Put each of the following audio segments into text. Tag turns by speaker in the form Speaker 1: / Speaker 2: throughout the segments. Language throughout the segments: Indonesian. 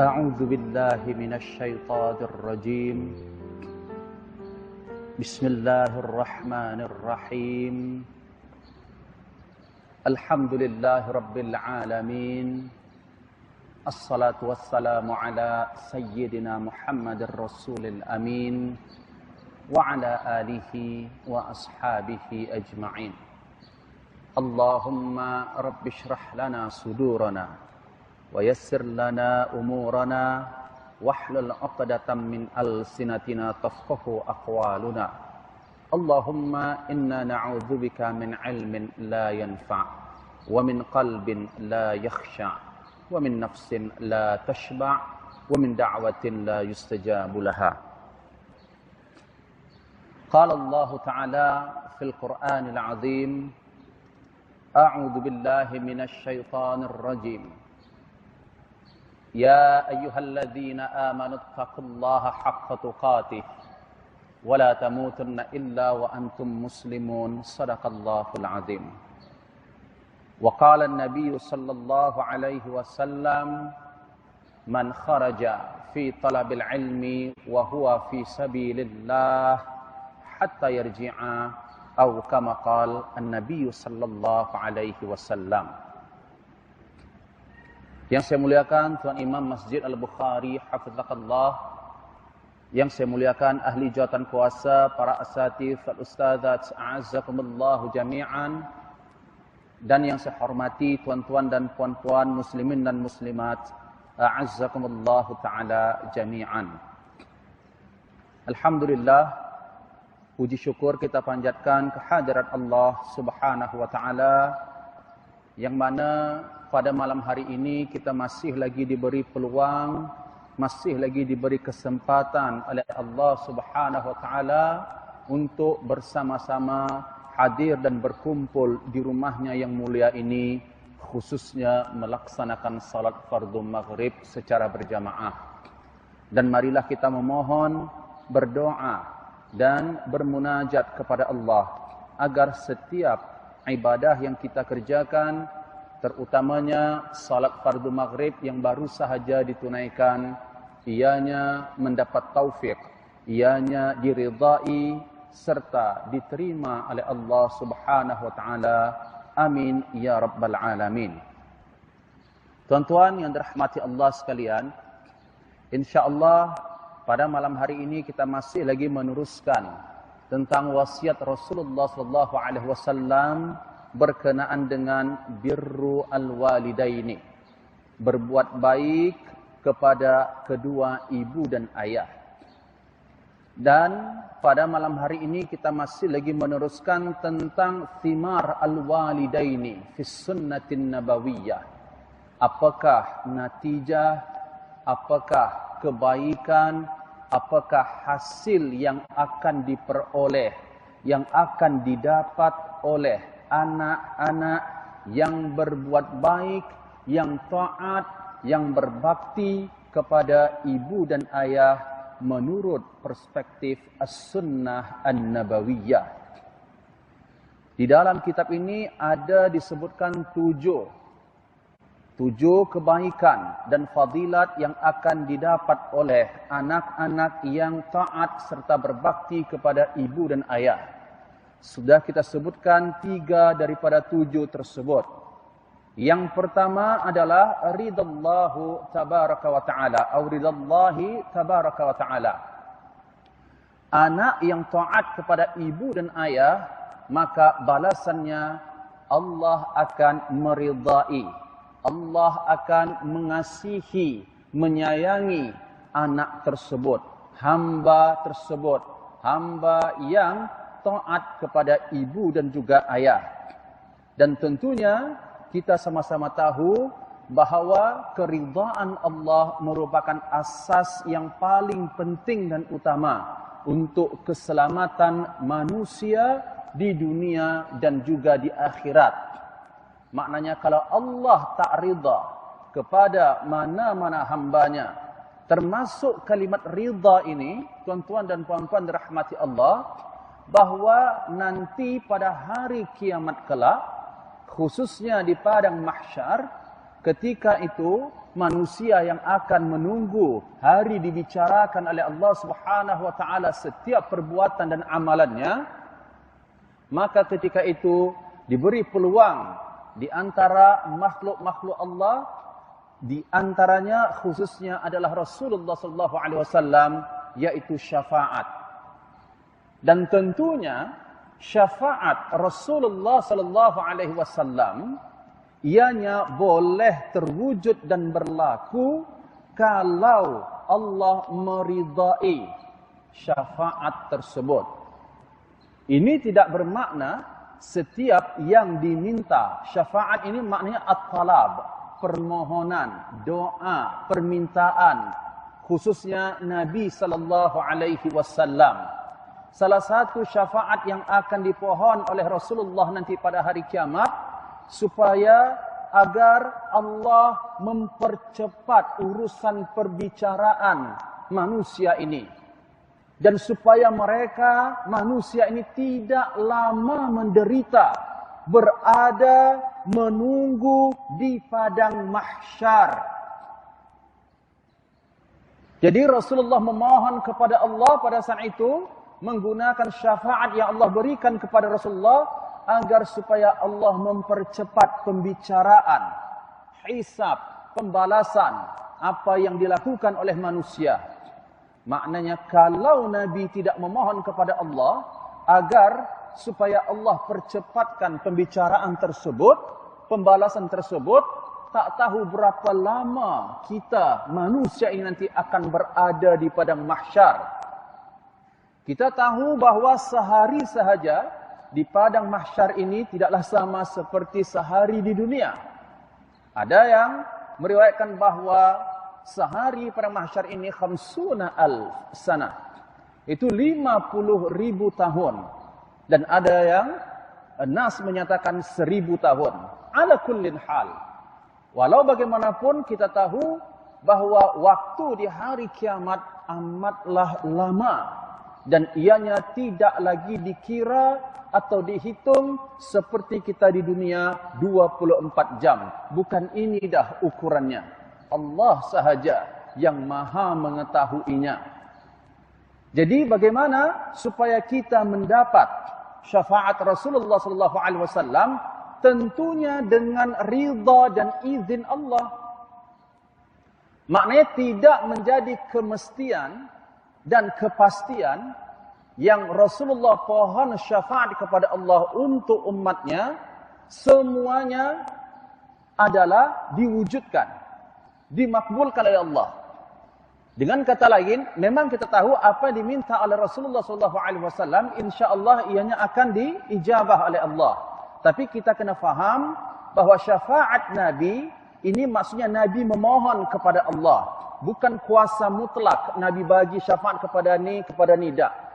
Speaker 1: أعوذ بالله من الشيطان الرجيم بسم الله الرحمن الرحيم الحمد لله رب العالمين الصلاة والسلام على سيدنا محمد الرسول الأمين وعلى آله وأصحابه أجمعين اللهم رب اشرح لنا صدورنا ويسر لنا أمورنا واحلل عقدة من ألسنتنا تفقهوا أقوالنا اللهم إنا نعوذ بك من علم لا ينفع ومن قلب لا يخشع ومن نفس لا تشبع ومن دعوة لا يستجاب لها قال الله تعالى في القرآن العظيم أعوذ بالله من الشيطان الرجيم يا أيها الذين آمنوا اتقوا الله حق تقاته ولا تموتن إلا وأنتم مسلمون صدق الله العظيم وقال النبي صلى الله عليه وسلم من خرج في طلب العلم وهو في سبيل الله حتى يرجع أو كما قال النبي صلى الله عليه وسلم. Yang saya muliakan Tuan Imam Masjid Al-Bukhari Hafizahullah, yang saya muliakan ahli jawatan kuasa, para asatidz, al-ustadzat, a'azzakumullahu jami'an, dan yang saya hormati tuan-tuan dan puan-puan muslimin dan muslimat, a'azzakumullahu ta'ala jami'an. Alhamdulillah, puji syukur kita panjatkan kehadirat Allah Subhanahu wa ta'ala, yang mana pada malam hari ini kita masih lagi diberi peluang, masih lagi diberi kesempatan oleh Allah Subhanahu wa taala untuk bersama-sama hadir dan berkumpul di rumahnya yang mulia ini, khususnya melaksanakan salat fardu maghrib secara berjamaah. Dan marilah kita memohon, berdoa dan bermunajat kepada Allah agar setiap ibadah yang kita kerjakan, terutamanya salat fardu maghrib yang baru sahaja ditunaikan, ianya mendapat taufik, ianya diridai serta diterima oleh Allah Subhanahu wa taala. Amin ya rabbal alamin. Tuan-tuan yang dirahmati Allah sekalian, insyaallah pada malam hari ini kita masih lagi meneruskan tentang wasiat Rasulullah sallallahu alaihi wasallam berkenaan dengan birru al-walidaini, berbuat baik kepada kedua ibu dan ayah. Dan pada malam hari ini kita masih lagi meneruskan tentang thimar al-walidaini fi sunnatin nabawiyah. Apakah natijah, apakah kebaikan, apakah hasil yang akan diperoleh, yang akan didapat oleh anak-anak yang berbuat baik, yang taat, yang berbakti kepada ibu dan ayah menurut perspektif as-sunnah an-nabawiyah. Di dalam kitab ini ada disebutkan tujuh kebaikan dan fadilat yang akan didapat oleh anak-anak yang taat serta berbakti kepada ibu dan ayah. Sudah kita sebutkan 3 daripada 7 tersebut. Yang pertama adalah ridallahu tabaraka wa ta'ala, atau ridallahi tabaraka wa ta'ala. Anak yang taat kepada ibu dan ayah, maka balasannya Allah akan meridai, Allah akan mengasihi, menyayangi anak tersebut, hamba yang taat kepada ibu dan juga ayah. Dan tentunya kita sama-sama tahu bahawa keridhaan Allah merupakan asas yang paling penting dan utama untuk keselamatan manusia di dunia dan juga di akhirat. Maknanya kalau Allah tak rida kepada mana-mana hambanya, termasuk kalimat rida ini, tuan-tuan dan puan-puan dirahmati Allah, bahawa nanti pada hari kiamat kelak, khususnya di padang mahsyar, ketika itu manusia yang akan menunggu hari dibicarakan oleh Allah Subhanahu wa taala setiap perbuatan dan amalannya, maka ketika itu diberi peluang di antara makhluk-makhluk Allah, di antaranya khususnya adalah Rasulullah sallallahu alaihi wasallam, yaitu syafaat. Dan tentunya syafaat Rasulullah sallallahu alaihi wasallam ianya boleh terwujud dan berlaku kalau Allah meridai syafaat tersebut. Ini tidak bermakna setiap yang diminta. Syafaat ini maknanya at-talab, permohonan, doa, permintaan, khususnya Nabi sallallahu alaihi wasallam. Salah satu syafaat yang akan dipohon oleh Rasulullah nanti pada hari kiamat, supaya agar Allah mempercepat urusan perbicaraan manusia ini. Dan supaya mereka, manusia ini tidak lama menderita, berada menunggu di padang mahsyar. Jadi Rasulullah memohon kepada Allah pada saat itu, menggunakan syafaat yang Allah berikan kepada Rasulullah, agar supaya Allah mempercepat pembicaraan, hisab, pembalasan apa yang dilakukan oleh manusia. Maknanya kalau Nabi tidak memohon kepada Allah agar supaya Allah percepatkan pembicaraan tersebut, pembalasan tersebut, tak tahu berapa lama kita manusia ini nanti akan berada di padang mahsyar. Kita tahu bahwa sehari sahaja di padang mahsyar ini tidaklah sama seperti sehari di dunia. Ada yang meriwayatkan bahwa sehari pada mahsyar ini 50,000 sanah. Itu 50,000 tahun. Dan ada yang nas menyatakan 1000 tahun. Ala kullin hal. Walau bagaimanapun kita tahu bahwa waktu di hari kiamat amatlah lama. Dan ianya tidak lagi dikira atau dihitung seperti kita di dunia 24 jam. Bukan ini dah ukurannya. Allah sahaja yang maha mengetahuinya. Jadi bagaimana supaya kita mendapat syafaat Rasulullah sallallahu alaihi wasallam? Tentunya dengan ridha dan izin Allah. Maknanya tidak menjadi kemestian dan kepastian yang Rasulullah pohon syafaat kepada Allah untuk umatnya, semuanya adalah diwujudkan, dimakbulkan oleh Allah. Dengan kata lain, memang kita tahu apa yang diminta oleh Rasulullah SAW, insya-Allah ianya akan diijabah oleh Allah. Tapi kita kena faham bahwa syafaat Nabi ini maksudnya Nabi memohon kepada Allah, bukan kuasa mutlak Nabi bagi syafaat kepada ni dak.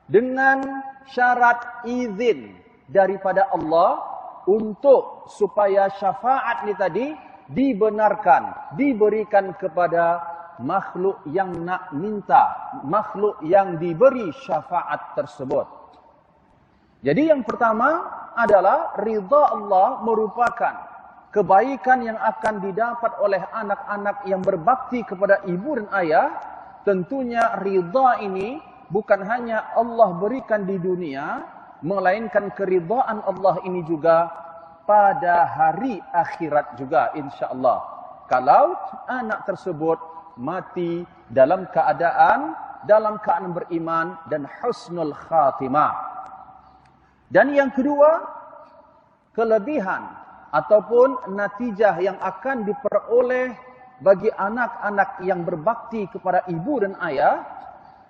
Speaker 1: Dengan syarat izin daripada Allah untuk supaya syafaat ini tadi dibenarkan, diberikan kepada makhluk yang nak minta, makhluk yang diberi syafaat tersebut. Jadi yang pertama adalah ridha Allah merupakan kebaikan yang akan didapat oleh anak-anak yang berbakti kepada ibu dan ayah. Tentunya ridha ini bukan hanya Allah berikan di dunia, melainkan keridhaan Allah ini juga pada hari akhirat juga insya-Allah. Kalau anak tersebut mati dalam keadaan beriman dan husnul khatimah. Dan yang kedua, kelebihan ataupun natijah yang akan diperoleh bagi anak-anak yang berbakti kepada ibu dan ayah,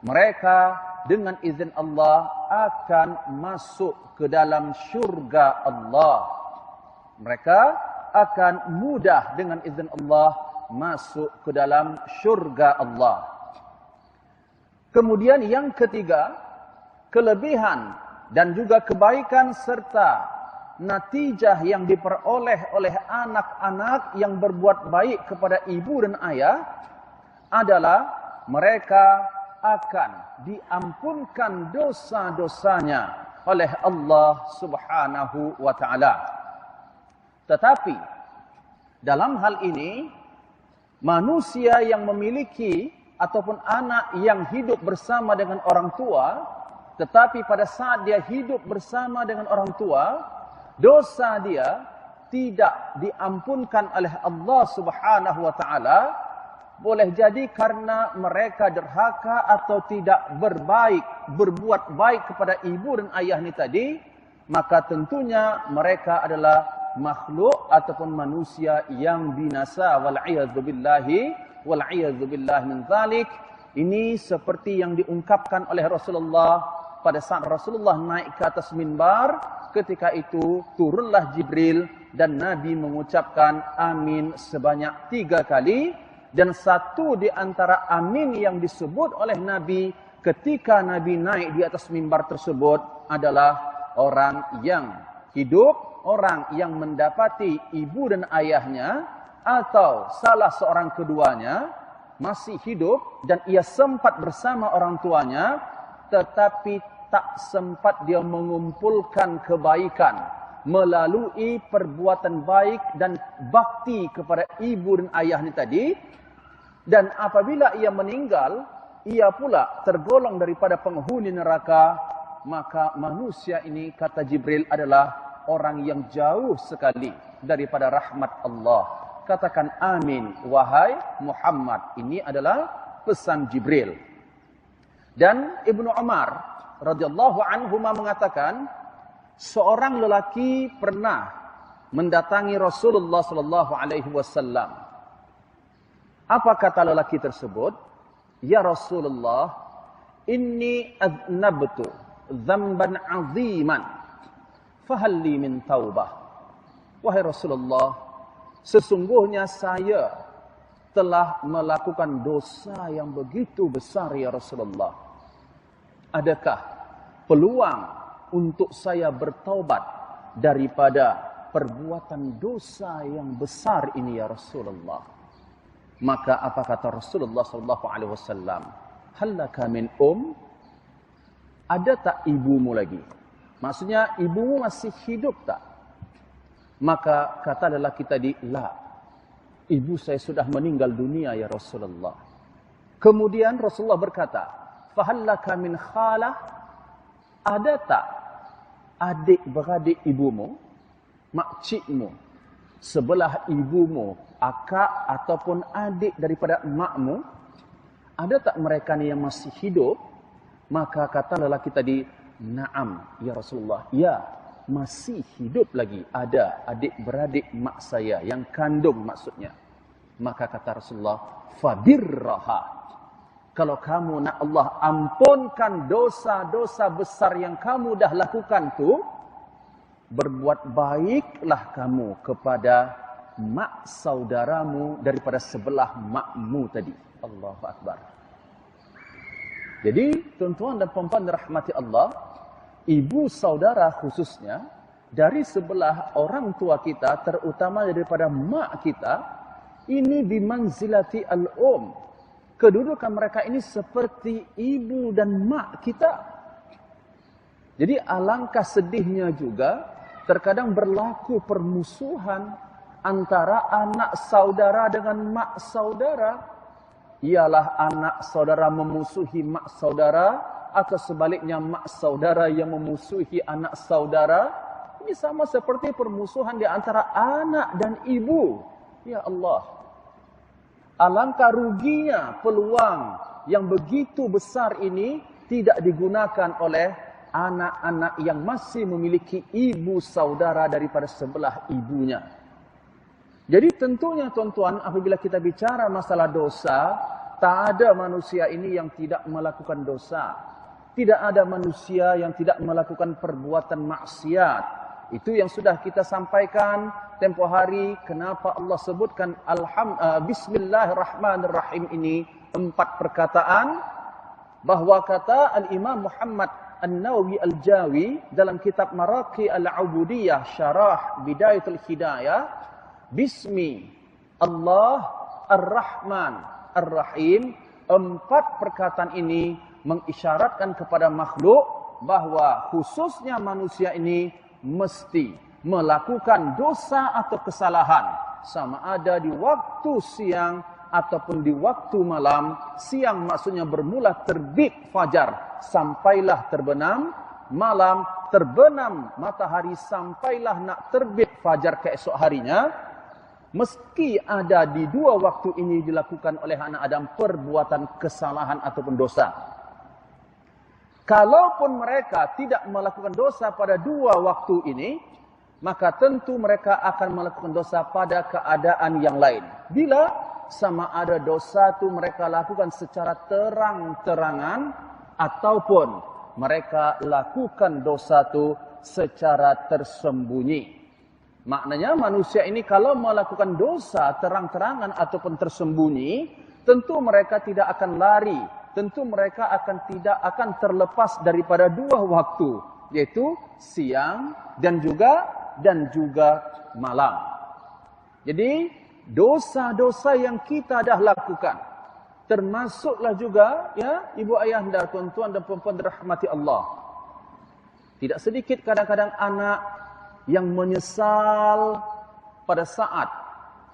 Speaker 1: mereka dengan izin Allah akan masuk ke dalam syurga Allah. Mereka akan mudah dengan izin Allah masuk ke dalam syurga Allah. Kemudian yang ketiga, kelebihan dan juga kebaikan serta natijah yang diperoleh oleh anak-anak yang berbuat baik kepada ibu dan ayah adalah mereka akan diampunkan dosa-dosanya oleh Allah Subhanahu wa taala. Tetapi dalam hal ini manusia yang memiliki ataupun anak yang hidup bersama dengan orang tua, tetapi pada saat dia hidup bersama dengan orang tua, dosa dia tidak diampunkan oleh Allah Subhanahu wa taala, boleh jadi karena mereka derhaka atau tidak berbuat baik kepada ibu dan ayah ni tadi, maka tentunya mereka adalah makhluk ataupun manusia yang binasa, wal'iyadzu billahi min dzalik. Ini seperti yang diungkapkan oleh Rasulullah pada saat Rasulullah naik ke atas mimbar. Ketika itu turunlah Jibril dan Nabi mengucapkan amin sebanyak 3 kali. Dan satu di antara amin yang disebut oleh Nabi ketika Nabi naik di atas mimbar tersebut adalah orang yang hidup, orang yang mendapati ibu dan ayahnya atau salah seorang keduanya masih hidup dan ia sempat bersama orang tuanya, tetapi tak sempat dia mengumpulkan kebaikan melalui perbuatan baik dan bakti kepada ibu dan ayahnya tadi. Dan apabila ia meninggal, ia pula tergolong daripada penghuni neraka, maka manusia ini, kata Jibril, adalah orang yang jauh sekali daripada rahmat Allah. Katakan amin, wahai Muhammad. Ini adalah pesan Jibril. Dan Ibnu Umar radhiyallahu anhuma mengatakan, seorang lelaki pernah mendatangi Rasulullah sallallahu alaihi wasallam. Apa kata lelaki tersebut? Ya Rasulullah, inni adnabtu dzamban 'aziman, fahal li min taubah. Wahai Rasulullah, sesungguhnya saya telah melakukan dosa yang begitu besar ya Rasulullah. Adakah peluang untuk saya bertaubat daripada perbuatan dosa yang besar ini ya Rasulullah? Maka apa kata Rasulullah sallallahu alaihi wasallam? Hallaka min Ada tak ibumu lagi? Maksudnya ibumu masih hidup tak? Maka kata lelaki tadi, la. Ibu saya sudah meninggal dunia ya Rasulullah. Kemudian Rasulullah berkata, fahallaka min khalah? Ada tak adik-beradik ibumu, makcikmu, sebelah ibumu, akak ataupun adik daripada emakmu, ada tak mereka ni yang masih hidup? Maka kata lelaki tadi, na'am ya Rasulullah, ya masih hidup lagi, ada adik-beradik mak saya yang kandung maksudnya. Maka kata Rasulullah, fabirraha, kalau kamu nak Allah ampunkan dosa-dosa besar yang kamu dah lakukan tu, berbuat baiklah kamu kepada mak saudaramu daripada sebelah makmu tadi. Allahu Akbar. Jadi tuan-tuan dan puan-puan dirahmati Allah, ibu saudara khususnya dari sebelah orang tua kita, terutama daripada mak kita, ini bimanzilati al-um. Kedudukan mereka ini seperti ibu dan mak kita. Jadi alangkah sedihnya juga terkadang berlaku permusuhan antara anak saudara dengan mak saudara. Ialah anak saudara memusuhi mak saudara, atau sebaliknya mak saudara yang memusuhi anak saudara. Ini sama seperti permusuhan di antara anak dan ibu. Ya Allah. Alangkah ruginya peluang yang begitu besar ini tidak digunakan oleh anak-anak yang masih memiliki ibu saudara daripada sebelah ibunya. Jadi tentunya tuan-tuan, apabila kita bicara masalah dosa, tak ada manusia ini yang tidak melakukan dosa. Tidak ada manusia yang tidak melakukan perbuatan maksiat. Itu yang sudah kita sampaikan tempoh hari. Kenapa Allah sebutkan Bismillahirrahmanirrahim ini 4 perkataan. Bahwa kata Al-Imam Muhammad An-Nawawi Al-Jawi dalam kitab Maraqi Al-Ubudiyah Syarah Bidayatul Hidayah, Bismi Allah Ar-Rahman Ar-Rahim, 4 perkataan ini mengisyaratkan kepada makhluk bahawa khususnya manusia ini mesti melakukan dosa atau kesalahan, sama ada di waktu siang ataupun di waktu malam. Siang maksudnya bermula terbit fajar sampailah terbenam malam, terbenam matahari sampailah nak terbit fajar keesok harinya. Meski ada di dua waktu ini dilakukan oleh anak Adam perbuatan kesalahan ataupun dosa. Kalaupun mereka tidak melakukan dosa pada dua waktu ini, maka tentu mereka akan melakukan dosa pada keadaan yang lain. Bila sama ada dosa itu mereka lakukan secara terang-terangan ataupun mereka lakukan dosa itu secara tersembunyi. Maknanya manusia ini kalau melakukan dosa terang-terangan ataupun tersembunyi, tentu mereka tidak akan lari, tentu mereka tidak akan terlepas daripada dua waktu, yaitu siang dan juga malam. Jadi dosa-dosa yang kita dah lakukan, termasuklah juga ya ibu ayahanda, tuan-tuan dan puan-puan dirahmati Allah. Tidak sedikit kadang-kadang anak yang menyesal pada saat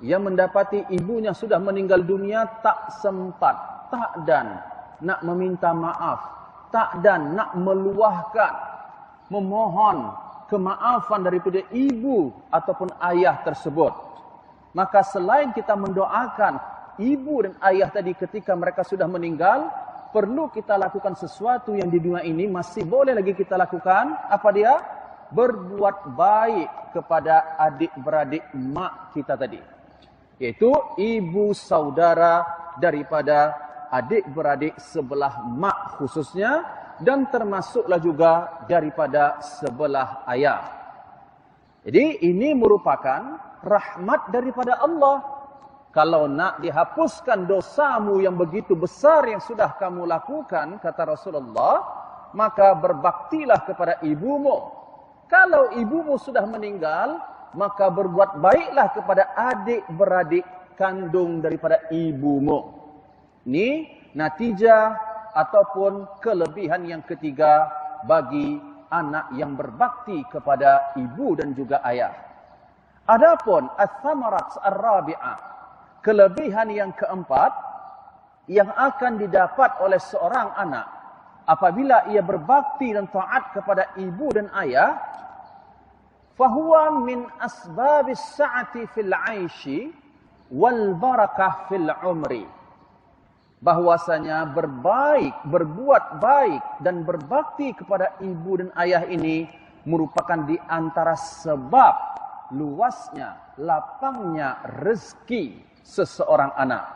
Speaker 1: yang mendapati ibunya sudah meninggal dunia, tak sempat, tak dan nak meminta maaf, tak dan nak meluahkan, memohon kemaafan daripada ibu ataupun ayah tersebut. Maka selain kita mendoakan ibu dan ayah tadi ketika mereka sudah meninggal, perlu kita lakukan sesuatu yang di dunia ini masih boleh lagi kita lakukan. Apa dia? Berbuat baik kepada adik-beradik mak kita tadi, yaitu ibu saudara daripada adik-beradik sebelah mak khususnya, dan termasuklah juga daripada sebelah ayah. Jadi ini merupakan rahmat daripada Allah. Kalau nak dihapuskan dosamu yang begitu besar yang sudah kamu lakukan, kata Rasulullah, maka berbaktilah kepada ibumu. Kalau ibumu sudah meninggal, maka berbuat baiklah kepada adik-beradik kandung daripada ibumu. Ini natijah ataupun kelebihan yang ketiga bagi anak yang berbakti kepada ibu dan juga ayah. Adapun ats-tsamarat ar-rabi'ah, kelebihan yang keempat yang akan didapat oleh seorang anak apabila ia berbakti dan taat kepada ibu dan ayah, fahuwa min asbabis sa'ati fil 'aishi wal barakah fil umri. Bahwasanya berbuat baik dan berbakti kepada ibu dan ayah ini merupakan di antara sebab luasnya, lapangnya rezeki seseorang anak.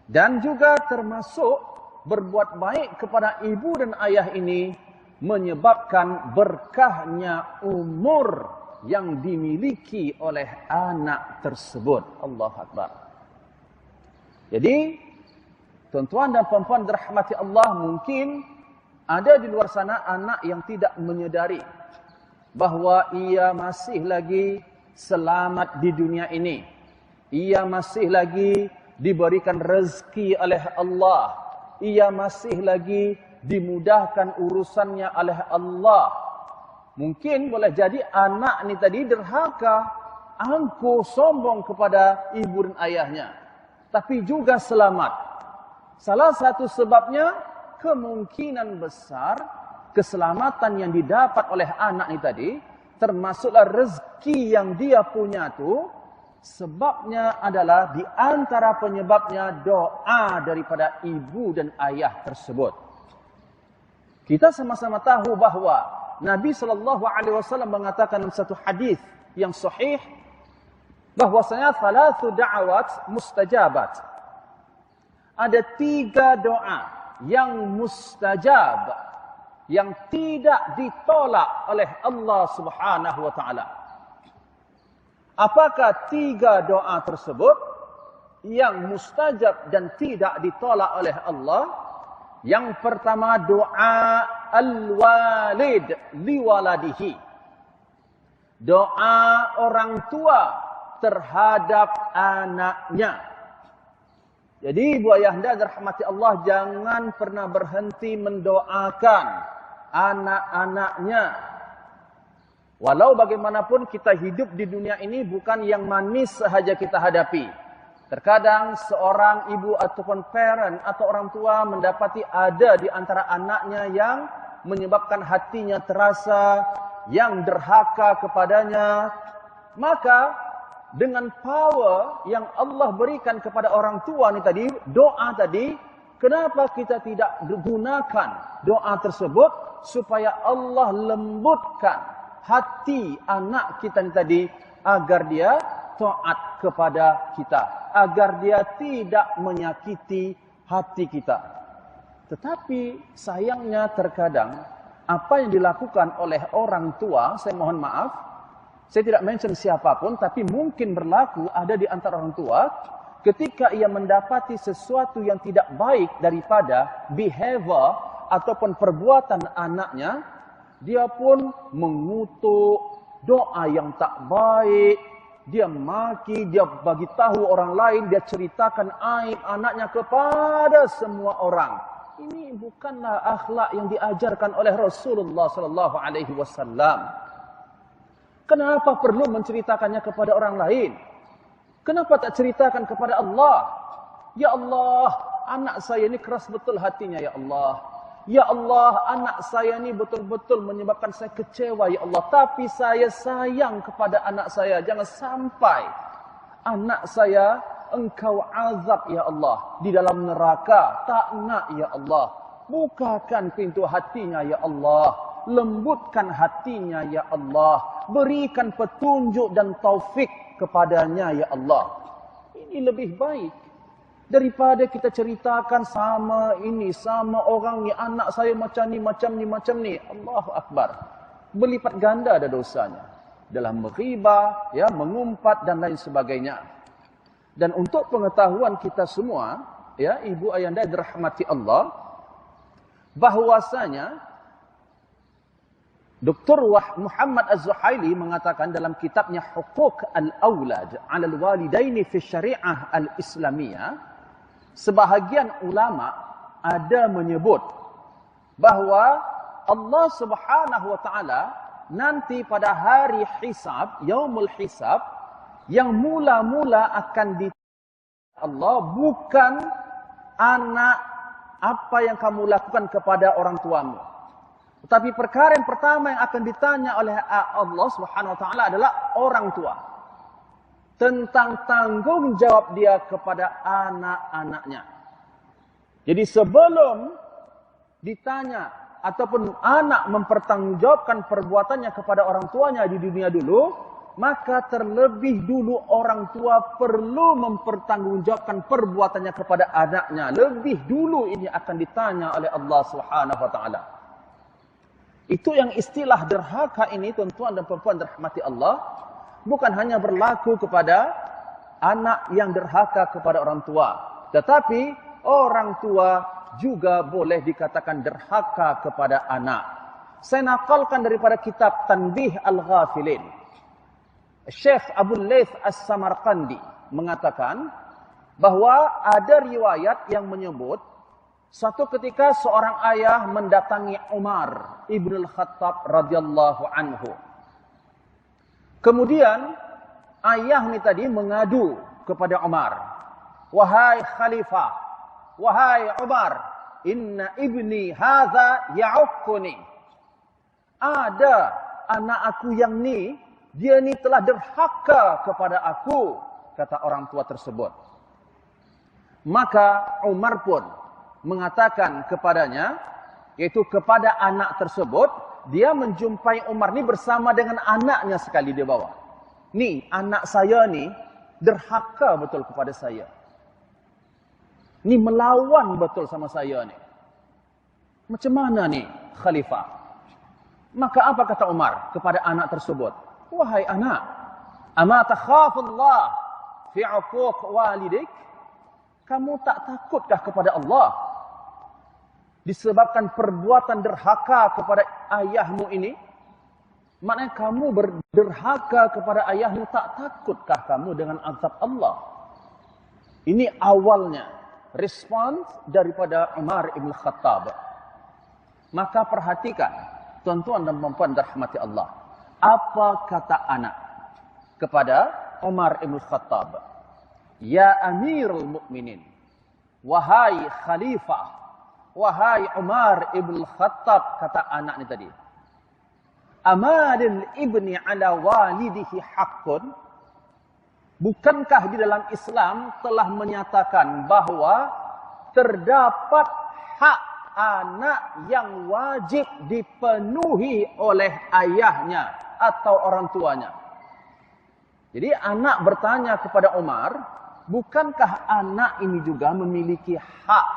Speaker 1: Dan juga termasuk berbuat baik kepada ibu dan ayah ini menyebabkan berkahnya umur yang dimiliki oleh anak tersebut. Allahu Akbar. Jadi tuan-tuan dan puan-puan dirahmati Allah, mungkin ada di luar sana anak yang tidak menyedari bahawa ia masih lagi selamat di dunia ini. Ia masih lagi diberikan rezeki oleh Allah. Ia masih lagi dimudahkan urusannya oleh Allah. Mungkin boleh jadi anak ni tadi derhaka, angkuh, sombong kepada ibu dan ayahnya, tapi juga selamat. Salah satu sebabnya kemungkinan besar keselamatan yang didapat oleh anak ni tadi, termasuklah rezeki yang dia punya tu, sebabnya adalah di antara penyebabnya doa daripada ibu dan ayah tersebut. Kita sama-sama tahu bahawa Nabi SAW mengatakan dalam satu hadis yang sahih bahwasanya thalathu da'awat mustajabat. Ada 3 doa yang mustajab, yang tidak ditolak oleh Allah Subhanahu wa taala. Apakah 3 doa tersebut yang mustajab dan tidak ditolak oleh Allah? Yang pertama, doa al-walid liwaladihi. Doa orang tua terhadap anaknya. Jadi ibu ayahanda dirahmati Allah, jangan pernah berhenti mendoakan anak-anaknya. Walau bagaimanapun kita hidup di dunia ini bukan yang manis sahaja kita hadapi. Terkadang seorang ibu ataupun parent atau orang tua mendapati ada di antara anaknya yang menyebabkan hatinya terasa, yang derhaka kepadanya. Maka dengan power yang Allah berikan kepada orang tua ni tadi, doa tadi, kenapa kita tidak gunakan doa tersebut supaya Allah lembutkan hati anak kita ni tadi agar dia taat kepada kita, agar dia tidak menyakiti hati kita. Tetapi sayangnya terkadang apa yang dilakukan oleh orang tua, saya mohon maaf, saya tidak mention siapapun, tapi mungkin berlaku ada di antara orang tua, ketika ia mendapati sesuatu yang tidak baik daripada behavior ataupun perbuatan anaknya, dia pun mengutuk doa yang tak baik, dia maki, dia bagi tahu orang lain, dia ceritakan aib anaknya kepada semua orang. Ini bukanlah akhlak yang diajarkan oleh Rasulullah sallallahu alaihi wasallam. Kenapa perlu menceritakannya kepada orang lain? Kenapa tak ceritakan kepada Allah? Ya Allah, anak saya ini keras betul hatinya ya Allah. Ya Allah, anak saya ini betul-betul menyebabkan saya kecewa ya Allah. Tapi saya sayang kepada anak saya. Jangan sampai anak saya engkau azab ya Allah di dalam neraka. Tak nak ya Allah. Bukakan pintu hatinya ya Allah. Lembutkan hatinya ya Allah. Berikan petunjuk dan taufik kepadanya ya Allah. Ini lebih baik daripada kita ceritakan sama ini, sama orang ni, anak saya macam ni, macam ni, macam ni. Allahu Akbar. Berlipat ganda ada dosanya. Dalam menghibah, ya, mengumpat dan lain sebagainya. Dan untuk pengetahuan kita semua, ya, ibu ayanda dirahmati Allah, bahwasanya Dr. Muhammad Az-Zuhaili mengatakan dalam kitabnya Huquq al-Awlad 'ala al-Walidaini fi Syariah al-Islamiyah, sebahagian ulama ada menyebut bahawa Allah Subhanahu wa taala nanti pada hari hisab, yaumul hisab, yang mula-mula akan ditanya Allah bukan anak apa yang kamu lakukan kepada orang tuamu. Tetapi perkara yang pertama yang akan ditanya oleh Allah Subhanahu wa taala adalah orang tua. Tentang tanggungjawab dia kepada anak-anaknya. Jadi sebelum ditanya ataupun anak mempertanggungjawabkan perbuatannya kepada orang tuanya di dunia dulu, maka terlebih dulu orang tua perlu mempertanggungjawabkan perbuatannya kepada anaknya. Lebih dulu ini akan ditanya oleh Allah Subhanahu wa taala. Itu yang istilah derhaka ini, tuan-tuan dan puan-puan dirahmati Allah, bukan hanya berlaku kepada anak yang derhaka kepada orang tua, tetapi orang tua juga boleh dikatakan derhaka kepada anak. Saya nakalkan daripada kitab Tanbih Al-Ghafilin. Syekh Abu Layth As-Samarqandi mengatakan bahawa ada riwayat yang menyebut suatu ketika seorang ayah mendatangi Umar Ibn Al-Khattab radhiyallahu anhu. Kemudian ayah ni tadi mengadu kepada Umar. Wahai khalifah, wahai Umar, inna ibni hadza ya'uqquni. Ada anak aku yang ni, dia ni telah derhaka kepada aku, kata orang tua tersebut. Maka Umar pun mengatakan kepadanya, yaitu kepada anak tersebut, dia menjumpai Umar ni bersama dengan anaknya sekali dia bawa. Ni, anak saya ni derhaka betul kepada saya. Ni melawan betul sama saya ni. Macam mana ni, khalifah? Maka apa kata Umar kepada anak tersebut? Wahai anak, ama takhafullah fi 'uquq walidik? Kamu tak takutkah kepada Allah disebabkan perbuatan derhaka kepada ayahmu ini? Maknanya kamu berderhaka kepada ayahmu, tak takutkah kamu dengan azab Allah? Ini awalnya respons daripada Umar Ibn Khattab. Maka perhatikan, tuan-tuan dan puan-puan dirahmati Allah, apa kata anak kepada Umar Ibn Khattab? Ya Amirul Mukminin, wahai Khalifah, wahai Umar ibn Khattab, kata anak ni tadi. Amalil ibni ala walidihi haqqun. Bukankah di dalam Islam telah menyatakan bahwa terdapat hak anak yang wajib dipenuhi oleh ayahnya atau orang tuanya. Jadi anak bertanya kepada Umar, bukankah anak ini juga memiliki hak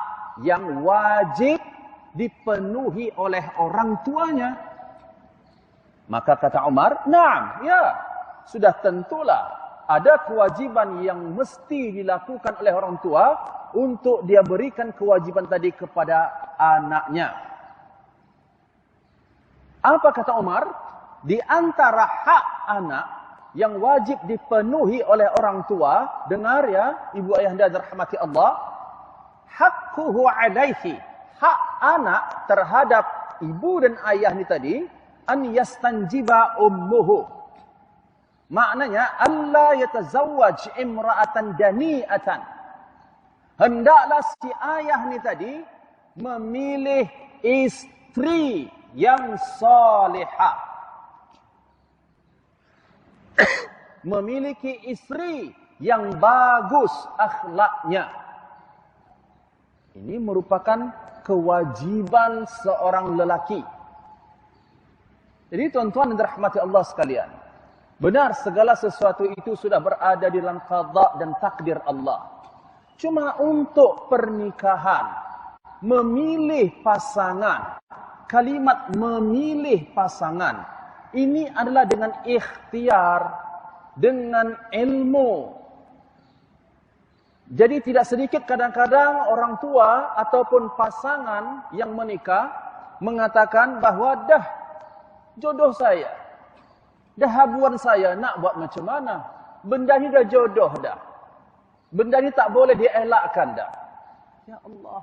Speaker 1: yang wajib dipenuhi oleh orang tuanya? Maka kata Umar, "Naam, ya, sudah tentulah ada kewajiban yang mesti dilakukan oleh orang tua untuk dia berikan kewajiban tadi kepada anaknya." Apa kata Umar? Di antara hak anak yang wajib dipenuhi oleh orang tua, dengar ya, ibu ayahanda dirahmati Allah, haqquhu alaihi, hak anak terhadap ibu dan ayah ni tadi, an yastanjiba ummuhu. Maknanya, Allah yatazawwaj imra'atan dani'atan. Hendaklah si ayah ni tadi memilih istri yang salihah. Memiliki istri yang bagus akhlaknya. Ini merupakan kewajiban seorang lelaki. Jadi tuan-tuan yang dirahmati Allah sekalian, benar segala sesuatu itu sudah berada di dalam qada dan takdir Allah. Cuma untuk pernikahan, memilih pasangan, kalimat memilih pasangan, ini adalah dengan ikhtiar, dengan ilmu. Jadi tidak sedikit kadang-kadang orang tua ataupun pasangan yang menikah mengatakan bahawa dah jodoh saya, dah habuan saya, nak buat macam mana? Benda ni dah jodoh dah. Benda ni tak boleh dielakkan dah. Ya Allah,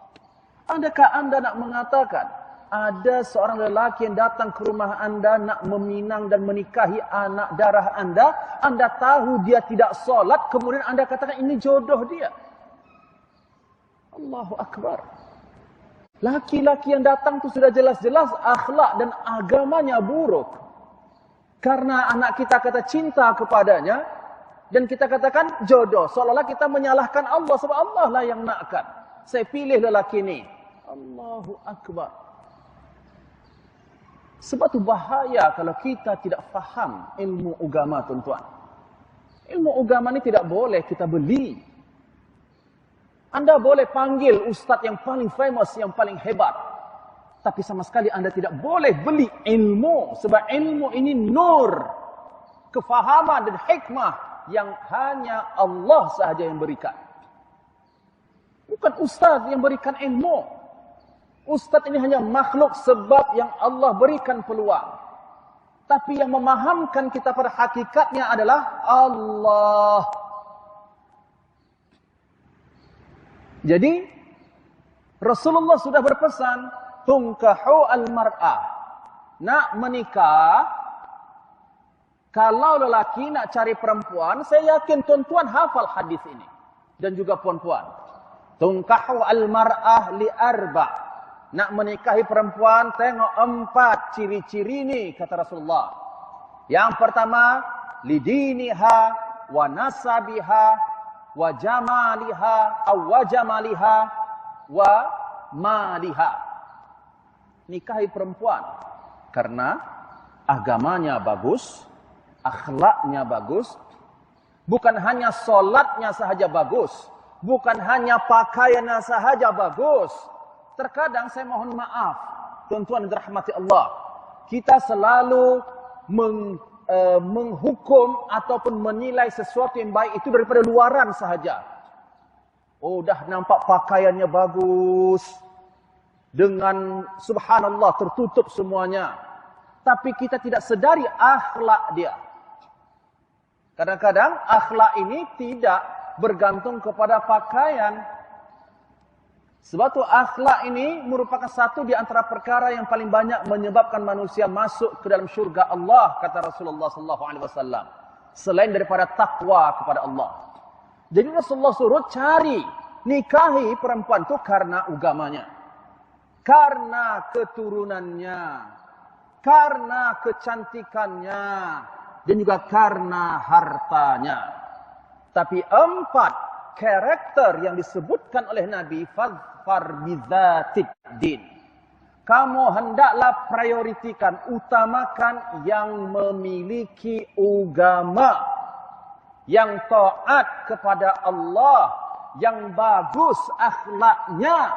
Speaker 1: adakah anda nak mengatakan ada seorang lelaki yang datang ke rumah anda nak meminang dan menikahi anak darah anda, anda tahu dia tidak solat, kemudian anda katakan ini jodoh dia? Allahu Akbar. Laki-laki yang datang tu sudah jelas-jelas akhlak dan agamanya buruk. Karena anak kita kata cinta kepadanya, dan kita katakan jodoh, seolah-olah kita menyalahkan Allah, sebab Allah lah yang nakkan. Saya pilih lelaki ni. Allahu Akbar. Sebab tu bahaya kalau kita tidak faham ilmu agama, tuan-tuan. Ilmu agama ni tidak boleh kita beli. Anda boleh panggil ustaz yang paling famous, yang paling hebat, tapi sama sekali anda tidak boleh beli ilmu. Sebab ilmu ini nur, kefahaman dan hikmah yang hanya Allah sahaja yang berikan. Bukan ustaz yang berikan ilmu. Ustaz ini hanya makhluk sebab yang Allah berikan peluang. Tapi yang memahamkan kita pada hakikatnya adalah Allah. Jadi Rasulullah sudah berpesan, tunkahu al-mar'ah. Nak menikah, kalau lelaki nak cari perempuan, saya yakin tuan-tuan hafal hadis ini. Dan juga puan-puan. Tunkahu al-mar'ah li arba'. Nak menikahi perempuan, tengok 4 ciri-ciri ni, kata Rasulullah. Yang pertama, lidiniha wa nasabiha wa jamaliha wa jamaliha wa maliha. Nikahi perempuan karena agamanya bagus, akhlaknya bagus, bukan hanya solatnya sahaja bagus, bukan hanya pakaiannya sahaja bagus. Terkadang saya mohon maaf, tuan-tuan yang dirahmati Allah, kita selalu menghukum ataupun menilai sesuatu yang baik itu daripada luaran sahaja. Oh, dah nampak pakaiannya bagus, dengan subhanallah tertutup semuanya, tapi kita tidak sedari akhlak dia. Kadang-kadang akhlak ini tidak bergantung kepada pakaian. Sebab tu akhlak ini merupakan satu di antara perkara yang paling banyak menyebabkan manusia masuk ke dalam syurga Allah, kata Rasulullah sallallahu alaihi wasallam. Selain daripada takwa kepada Allah. Jadi Rasulullah suruh cari, nikahi perempuan itu karena agamanya, karena keturunannya, karena kecantikannya, dan juga karena hartanya. Tapi 4 karakter yang disebutkan oleh Nabi, fadfar bidzatid din. Kamu hendaklah prioritikan, utamakan yang memiliki agama, yang taat kepada Allah, yang bagus akhlaknya.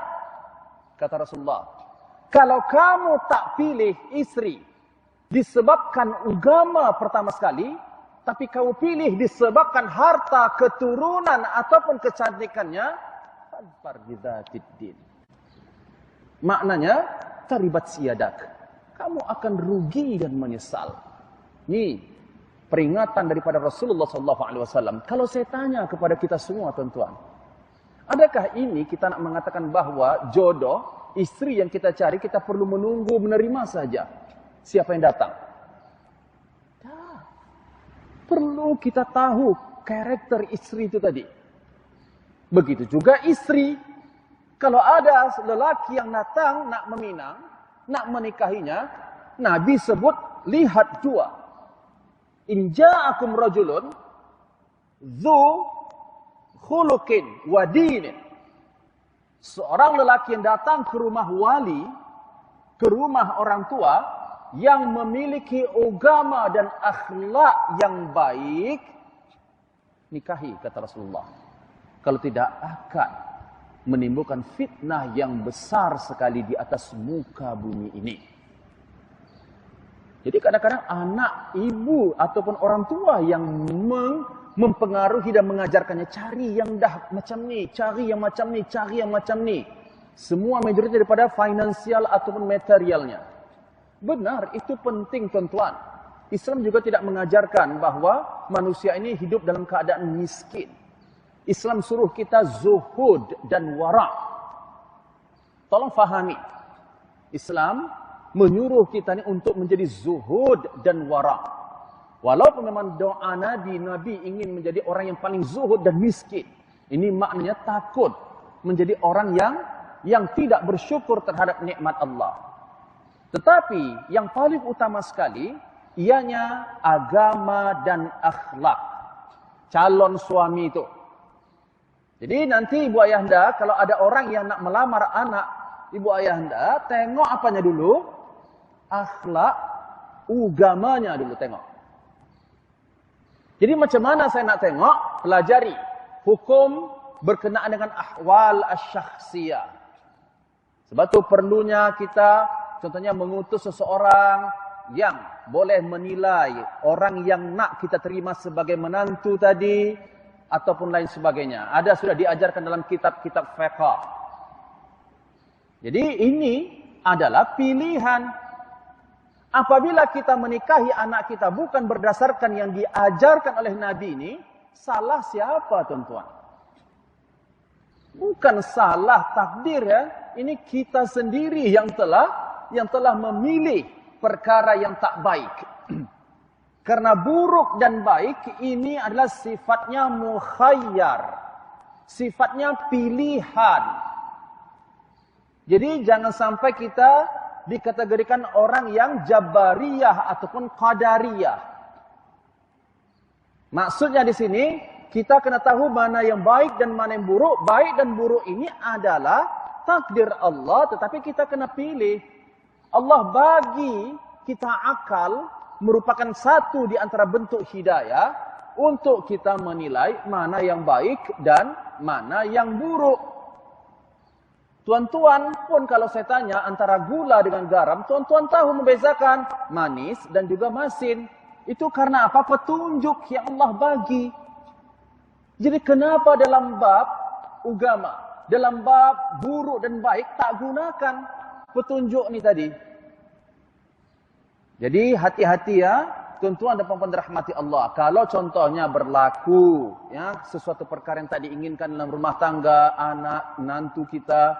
Speaker 1: Kata Rasulullah, kalau kamu tak pilih istri disebabkan agama pertama sekali, tapi kamu pilih disebabkan harta, keturunan ataupun kecantikannya, fadfar bidzatid din. Maknanya taribat siyadak, kamu akan rugi dan menyesal. Ini peringatan daripada Rasulullah SAW. Kalau saya tanya kepada kita semua, tuan-tuan, adakah ini kita nak mengatakan bahawa jodoh, istri yang kita cari, kita perlu menunggu menerima saja siapa yang datang? Tak. Perlu kita tahu karakter istri itu tadi. Begitu juga istri. Kalau ada lelaki yang datang nak meminang, nak menikahinya, Nabi sebut lihat 2. In ja'akum rajulun dzu khuluqin wa dinin. Seorang lelaki yang datang ke rumah wali, ke rumah orang tua, yang memiliki agama dan akhlak yang baik, nikahi, kata Rasulullah. Kalau tidak akan menimbulkan fitnah yang besar sekali di atas muka bumi ini. Jadi kadang-kadang anak, ibu ataupun orang tua yang mempengaruhi dan mengajarkannya, cari yang dah macam ni, cari yang macam ni, cari yang macam ni. Semua majoriti daripada finansial ataupun materialnya. Benar, itu penting, tuan-tuan. Islam juga tidak mengajarkan bahawa manusia ini hidup dalam keadaan miskin. Islam suruh kita zuhud dan wara'. Tolong fahami. Islam menyuruh kita ni untuk menjadi zuhud dan wara'. Walaupun memang doa Nabi ingin menjadi orang yang paling zuhud dan miskin. Ini maknanya takut menjadi orang yang tidak bersyukur terhadap nikmat Allah. Tetapi yang paling utama sekali, ianya agama dan akhlak calon suami itu. Jadi nanti ibu ayah anda, kalau ada orang yang nak melamar anak ibu ayah anda, tengok apanya dulu? Akhlak, agamanya dulu tengok. Jadi macam mana saya nak tengok? Pelajari hukum berkenaan dengan ahwal asy-syakhsiyah. Sebab itu perlunya kita contohnya mengutus seseorang yang boleh menilai orang yang nak kita terima sebagai menantu tadi, ataupun lain sebagainya. Ada sudah diajarkan dalam kitab-kitab fiqh. Jadi ini adalah pilihan. Apabila kita menikahi anak kita bukan berdasarkan yang diajarkan oleh Nabi ini, salah siapa, tuan-tuan? Bukan salah takdir ya. Ini kita sendiri yang telah memilih perkara yang tak baik. Karena buruk dan baik ini adalah sifatnya mukhayyar. Sifatnya pilihan. Jadi jangan sampai kita dikategorikan orang yang jabariyah ataupun qadariyah. Maksudnya di sini kita kena tahu mana yang baik dan mana yang buruk. Baik dan buruk ini adalah takdir Allah, tetapi kita kena pilih. Allah bagi kita akal, merupakan satu di antara bentuk hidayah untuk kita menilai mana yang baik dan mana yang buruk. Tuan-tuan pun kalau saya tanya antara gula dengan garam, tuan-tuan tahu membezakan manis dan juga masin. Itu karena apa? Petunjuk yang Allah bagi. Jadi kenapa dalam bab agama, dalam bab buruk dan baik tak gunakan petunjuk ni tadi? Jadi hati-hati ya, tuan-tuan dan puan-puan dirahmati Allah. Kalau contohnya berlaku ya sesuatu perkara yang tak diinginkan dalam rumah tangga, anak, menantu kita,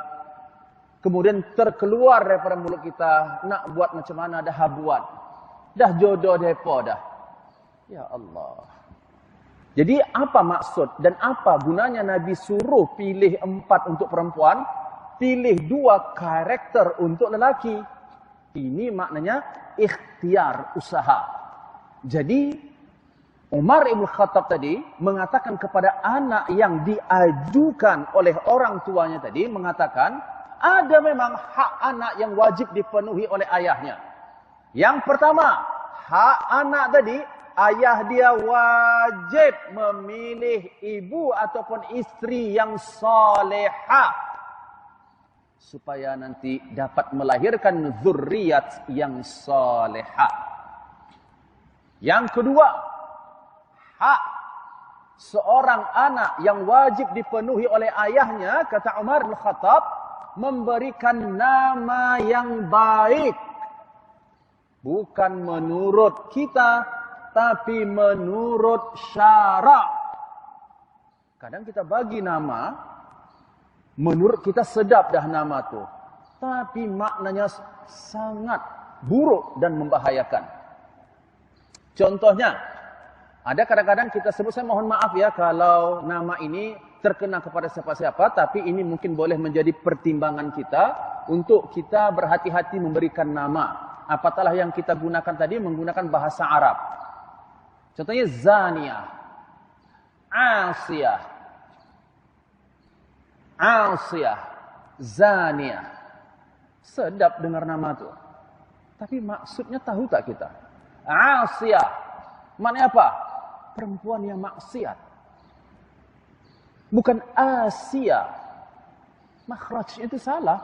Speaker 1: kemudian terkeluar daripada mulut kita, nak buat macam mana dah buat. Dah jodoh depa dah. Ya Allah. Jadi apa maksud dan apa gunanya Nabi suruh pilih 4 untuk perempuan, pilih 2 karakter untuk lelaki? Ini maknanya ikhtiar, usaha. Jadi Umar Ibn Khattab tadi mengatakan kepada anak yang diajukan oleh orang tuanya tadi, mengatakan ada memang hak anak yang wajib dipenuhi oleh ayahnya. Yang pertama, hak anak tadi, ayah dia wajib memilih ibu ataupun istri yang salihah supaya nanti dapat melahirkan zurriyat yang salihah. Yang kedua, hak seorang anak yang wajib dipenuhi oleh ayahnya, kata Umar bin Khattab, memberikan nama yang baik. Bukan menurut kita, tapi menurut syarak. Kadang kita bagi nama, menurut kita sedap dah nama tu, tapi maknanya sangat buruk dan membahayakan. Contohnya, ada kadang-kadang kita sebut, saya mohon maaf ya kalau nama ini terkena kepada siapa-siapa, tapi ini mungkin boleh menjadi pertimbangan kita untuk kita berhati-hati memberikan nama. Apatahlah yang kita gunakan tadi menggunakan bahasa Arab. Contohnya Zaniyah, Asiyah, Zaniyah. Sedap dengar nama tu. Tapi maksudnya tahu tak kita? Asiyah, maknanya apa? Perempuan yang maksiat. Bukan Asia. Makhrajnya itu salah.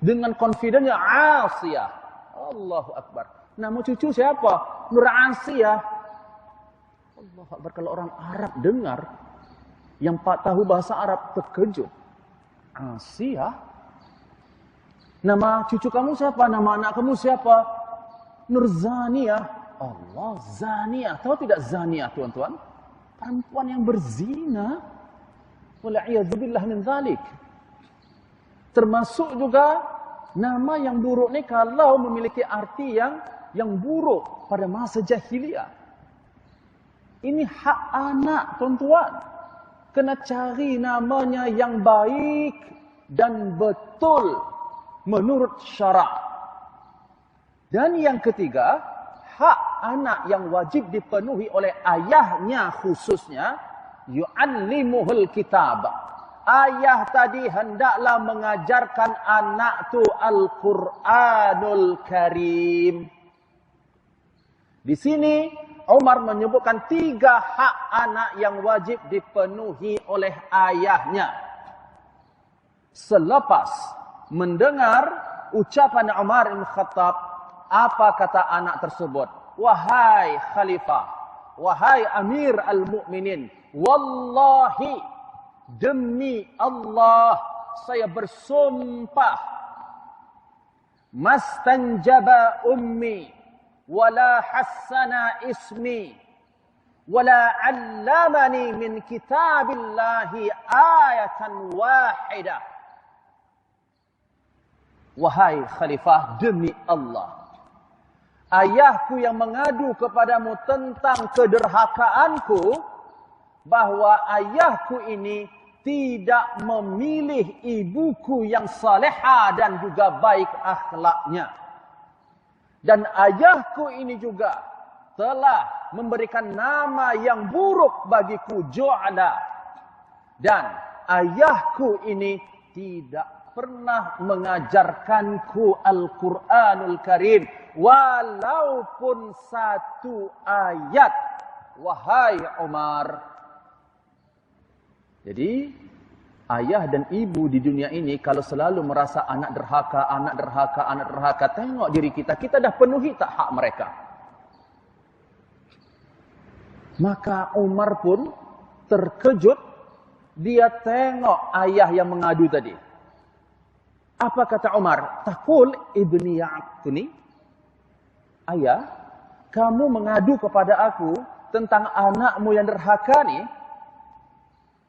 Speaker 1: Dengan confidentnya Asiyah. Allahu Akbar. Nama cucu siapa? Nur Asiyah. Allahu Akbar. Kalau orang Arab dengar, yang tahu bahasa Arab terkejut. Asiyah? Nama cucu kamu siapa? Nama anak kamu siapa? Nur Zaniyah. Allah, Zaniyah. Tahu tidak Zaniyah, tuan-tuan? Perempuan yang berzina. Wal'iyadzubillah min dzalik. Termasuk juga nama yang buruk ni kalau memiliki arti yang buruk pada masa jahiliyah. Ini hak anak, tuan-tuan. Kena cari namanya yang baik dan betul menurut syarak. Dan yang ketiga, hak anak yang wajib dipenuhi oleh ayahnya khususnya, yu'allimuhul kitab. Ayah tadi hendaklah mengajarkan anak tu Al-Quranul Karim. Di sini Umar menyebutkan 3 hak anak yang wajib dipenuhi oleh ayahnya. Selepas mendengar ucapan Umar bin Khattab, apa kata anak tersebut? Wahai khalifah, wahai amir al-mu'minin, wallahi, demi Allah, saya bersumpah, mastanjaba ummi, wala hassana ismi, wala allamani min kitabillahi ayatan wahidah. Wahai khalifah, demi Allah, ayahku yang mengadu kepadamu tentang kederhakaanku, bahwa ayahku ini tidak memilih ibuku yang salehah dan juga baik akhlaknya. Dan ayahku ini juga telah memberikan nama yang buruk bagiku, Ju'ala. Dan ayahku ini tidak pernah mengajarkanku Al-Quranul Karim, walaupun 1 ayat. Wahai Umar. Jadi, ayah dan ibu di dunia ini kalau selalu merasa anak derhaka, anak derhaka, anak derhaka, tengok diri kita, kita dah penuhi tak hak mereka? Maka Umar pun terkejut, dia tengok ayah yang mengadu tadi. Apa kata Umar? Taqul ibni ya'qni. Ayah, kamu mengadu kepada aku tentang anakmu yang derhaka ni,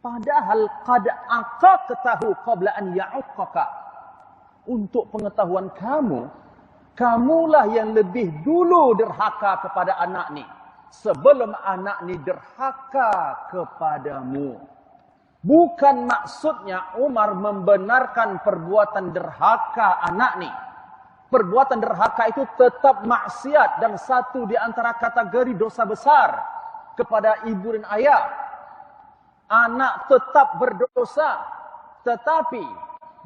Speaker 1: padahal qad aqaqtahu qabla an ya'uqqaka. Untuk pengetahuan kamu, kamulah yang lebih dulu derhaka kepada anak ni sebelum anak ni derhaka kepadamu. Bukan maksudnya Umar membenarkan perbuatan derhaka anak ni. Perbuatan derhaka itu tetap maksiat dan satu di antara kategori dosa besar kepada ibu dan ayah. Anak tetap berdosa, tetapi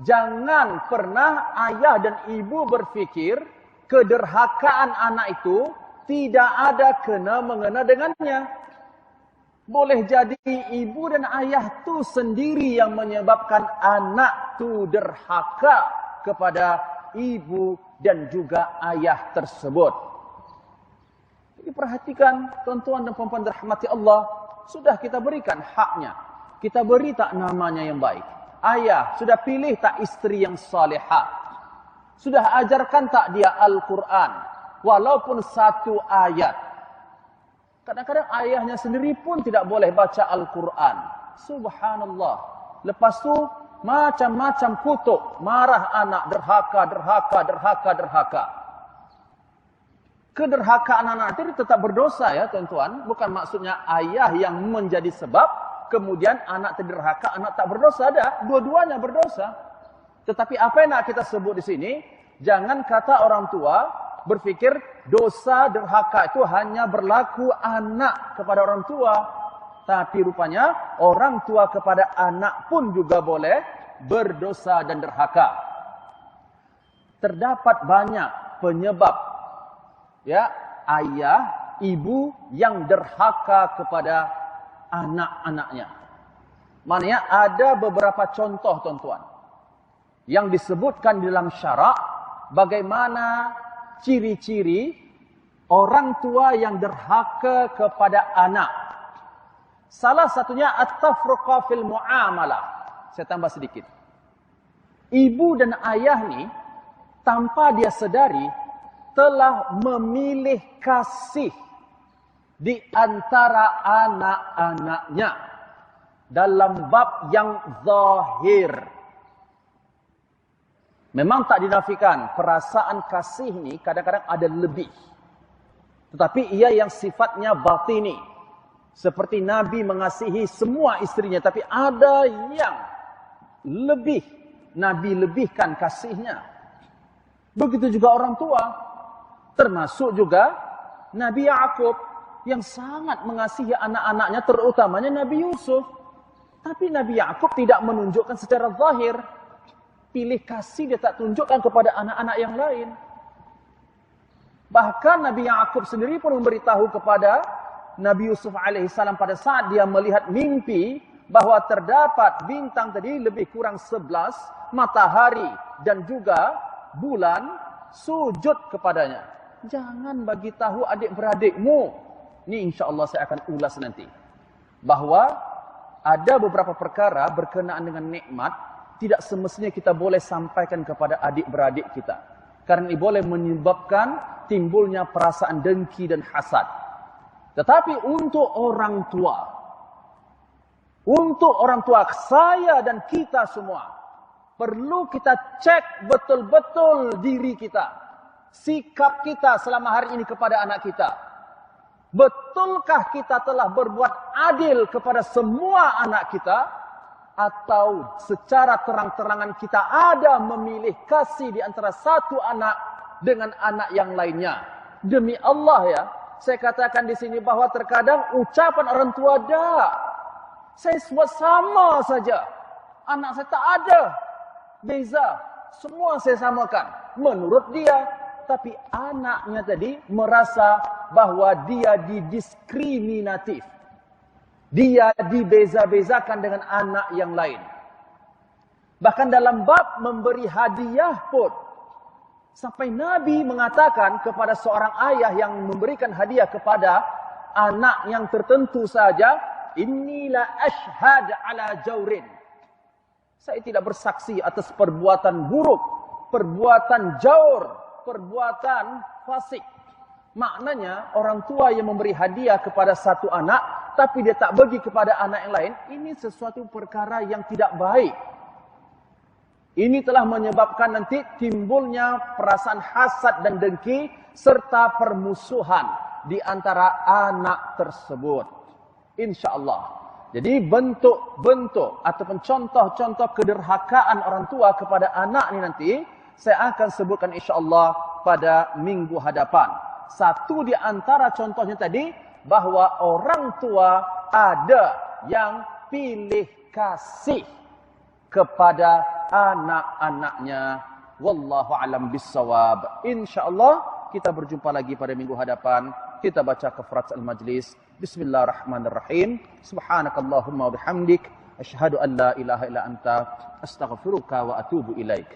Speaker 1: jangan pernah ayah dan ibu berfikir kederhakaan anak itu tidak ada kena-mengena dengannya. Boleh jadi ibu dan ayah tu sendiri yang menyebabkan anak tu derhaka kepada ibu dan juga ayah tersebut. Jadi perhatikan tuan-tuan dan puan-puan dirahmati Allah, sudah kita berikan haknya. Kita beri tak namanya yang baik. Ayah, sudah pilih tak isteri yang salihah? Sudah ajarkan tak dia Al-Quran? Walaupun satu ayat. Kadang-kadang ayahnya sendiri pun tidak boleh baca Al-Quran. Subhanallah. Lepas tu macam-macam kutuk. Marah anak, derhaka. Kederhakaan anak itu tetap berdosa ya tuan-tuan. Bukan maksudnya ayah yang menjadi sebab. Kemudian anak terderhaka, anak tak berdosa. Ada. Dua-duanya berdosa. Tetapi apa yang nak kita sebut di sini. Jangan kata orang tua berfikir dosa derhaka itu hanya berlaku anak kepada orang tua. Tapi rupanya orang tua kepada anak pun juga boleh berdosa dan derhaka. Terdapat banyak penyebab ya ayah, ibu yang derhaka kepada anak-anaknya. Maknanya ada beberapa contoh tuan-tuan yang disebutkan dalam syarak bagaimana ciri-ciri orang tua yang derhaka kepada anak. Salah satunya at-tafruqa fil muamalah. Saya tambah sedikit. Ibu dan ayah ni tanpa dia sedari telah memilih kasih di antara anak-anaknya dalam bab yang zahir. Memang tak dinafikan perasaan kasih ni kadang-kadang ada lebih. Tetapi ia yang sifatnya batini. Seperti Nabi mengasihi semua isterinya. Tapi ada yang lebih. Nabi lebihkan kasihnya. Begitu juga orang tua. Termasuk juga Nabi Ya'qub. Yang sangat mengasihi anak-anaknya terutamanya Nabi Yusuf. Tapi Nabi Ya'qub tidak menunjukkan secara zahir. Pilih kasih dia tak tunjukkan kepada anak-anak yang lain. Bahkan Nabi Ya'qub sendiri pun memberitahu kepada Nabi Yusuf alaihissalam pada saat dia melihat mimpi bahawa terdapat bintang tadi lebih kurang 11, matahari dan juga bulan sujud kepadanya. Jangan bagi tahu adik-beradikmu. Ini insya-Allah saya akan ulas nanti. Bahawa ada beberapa perkara berkenaan dengan nikmat tidak semestinya kita boleh sampaikan kepada adik-beradik kita. Karena ini boleh menyebabkan timbulnya perasaan dengki dan hasad. Tetapi untuk orang tua saya dan kita semua, perlu kita cek betul-betul diri kita. Sikap kita selama hari ini kepada anak kita. Betulkah kita telah berbuat adil kepada semua anak kita? Atau secara terang-terangan kita ada memilih kasih di antara satu anak dengan anak yang lainnya. Demi Allah ya, saya katakan di sini bahawa terkadang ucapan orang tua dah. Saya buat sama saja. Anak saya tak ada beza. Semua saya samakan. Menurut dia. Tapi anaknya tadi merasa bahawa dia didiskriminatif. Dia dibeza-bezakan dengan anak yang lain. Bahkan dalam bab memberi hadiah pun. Sampai Nabi mengatakan kepada seorang ayah yang memberikan hadiah kepada anak yang tertentu saja. Inilah ashhad ala jaurin. Saya tidak bersaksi atas perbuatan buruk. Perbuatan jaur. Perbuatan fasik. Maknanya orang tua yang memberi hadiah kepada satu anak. Tapi dia tak bagi kepada anak yang lain. Ini sesuatu perkara yang tidak baik. Ini telah menyebabkan nanti timbulnya perasaan hasad dan dengki. Serta permusuhan. di antara anak tersebut. InsyaAllah. Jadi bentuk-bentuk ataupun contoh-contoh kederhakaan orang tua kepada anak ini nanti saya akan sebutkan insyaAllah pada minggu hadapan. Satu di antara contohnya tadi, bahawa orang tua ada yang pilih kasih kepada anak-anaknya. Wallahu alam bissawab. InsyaAllah kita berjumpa lagi pada minggu hadapan. Kita baca kafarat al-majlis. Bismillahirrahmanirrahim. Subhanakallahumma wa bihamdik. Asyhadu an la ilaha illa anta. Astaghfiruka wa atubu ilaik.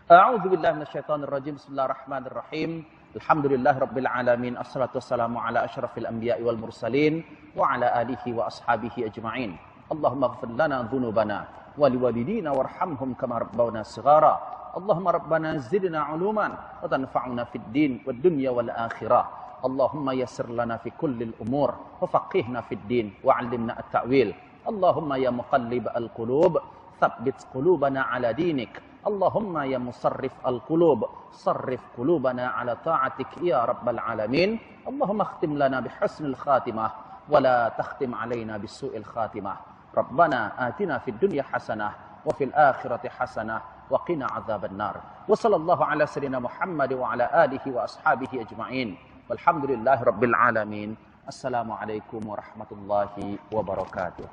Speaker 1: A'udzu billahi minasyaitonir rajim. Bismillahirrahmanirrahim. Alhamdulillah rabbil alamin. Assalatu wassalamu ala asyrafil anbiya'i wal mursalin wa ala alihi wa ashabihi ajma'in. Allahumma ighfir lana dhunubana wa liwalidina warhamhum kama rabbawna shighara. Allahumma rabbana zidna 'uluman wa tanfa'na fid din wad dunya wal akhirah. Allahumma yassir lana fi kulli al-umur wa faqihna fid din wa 'allimna at-ta'wil. Allahumma ya muqallib al-qulub thabbit qulubana 'ala dinik. Allahumma ya musarrif al-qulub sarrif qulubana 'ala ta'atik ya rabbal alamin. Allahumma khtim lana bi husnil khatimah wa la takhtim 'alaina bisu'il khatimah. Rabbana atina fid dunya hasanah wa fil akhirati hasanah wa qina 'adzaban nar. Wa sallallahu ala sayyidina Muhammad wa ala alihi wa ashabihi ajma'in. Walhamdulillahi rabbil alamin. Assalamualaikum warahmatullahi wabarakatuh.